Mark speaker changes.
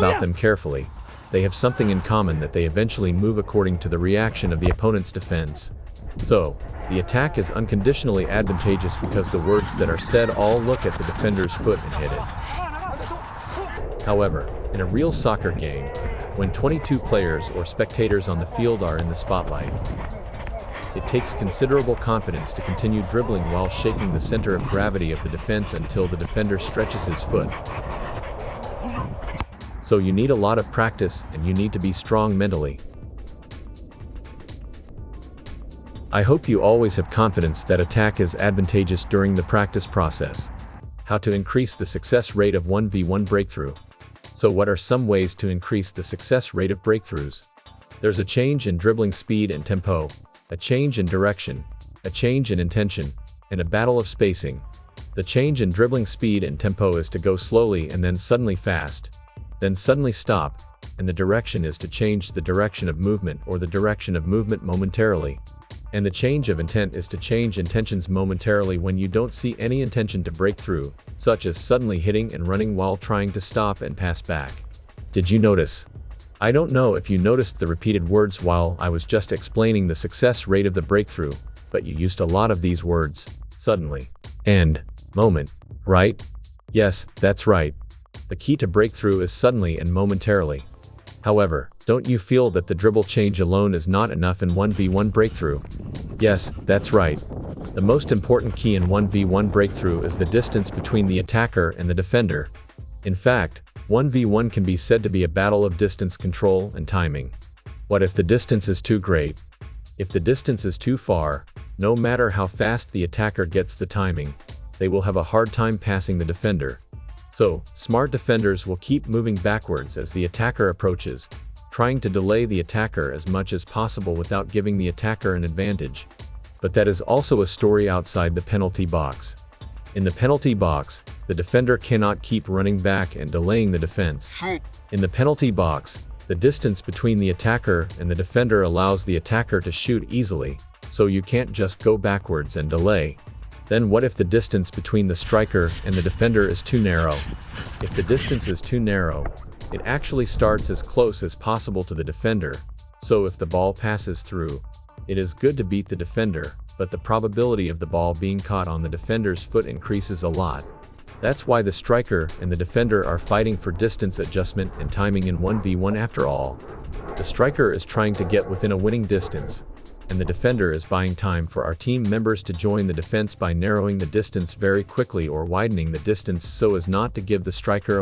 Speaker 1: about them carefully, they have something in common that they eventually move according to the reaction of the opponent's defense. So, the attack is unconditionally advantageous because the words that are said all look at the defender's foot and hit it. However, in a real soccer game, when 22 players or spectators on the field are in the spotlight, it takes considerable confidence to continue dribbling while shaking the center of gravity of the defense until the defender stretches his foot. So you need a lot of practice and you need to be strong mentally. I hope you always have confidence that attack is advantageous during the practice process. How to increase the success rate of 1v1 breakthrough. So what are some ways to increase the success rate of breakthroughs? There's a change in dribbling speed and tempo, a change in direction, a change in intention, and a battle of spacing. The change in dribbling speed and tempo is to go slowly and then suddenly fast, then suddenly stop, and the direction is to change the direction of movement or the direction of movement momentarily. And the change of intent is to change intentions momentarily when you don't see any intention to break through, such as suddenly hitting and running while trying to stop and pass back. Did you notice? I don't know if you noticed the repeated words while I was just explaining the success rate of the breakthrough, but you used a lot of these words, suddenly, and moment, right? Yes, that's right. The key to breakthrough is suddenly and momentarily. However, don't you feel that the dribble change alone is not enough in 1v1 breakthrough? Yes, that's right. The most important key in 1v1 breakthrough is the distance between the attacker and the defender. In fact, 1v1 can be said to be a battle of distance control and timing. What if the distance is too great? If the distance is too far, no matter how fast the attacker gets the timing, they will have a hard time passing the defender. So, smart defenders will keep moving backwards as the attacker approaches, trying to delay the attacker as much as possible without giving the attacker an advantage. But that is also a story outside the penalty box. In the penalty box, the defender cannot keep running back and delaying the defense. In the penalty box, the distance between the attacker and the defender allows the attacker to shoot easily, so you can't just go backwards and delay. Then what if the distance between the striker and the defender is too narrow? If the distance is too narrow, it actually starts as close as possible to the defender, so if the ball passes through, it is good to beat the defender, but the probability of the ball being caught on the defender's foot increases a lot. That's why the striker and the defender are fighting for distance adjustment and timing in 1v1 after all. The striker is trying to get within a winning distance, and the defender is buying time for our team members to join the defense by narrowing the distance very quickly or widening the distance so as not to give the striker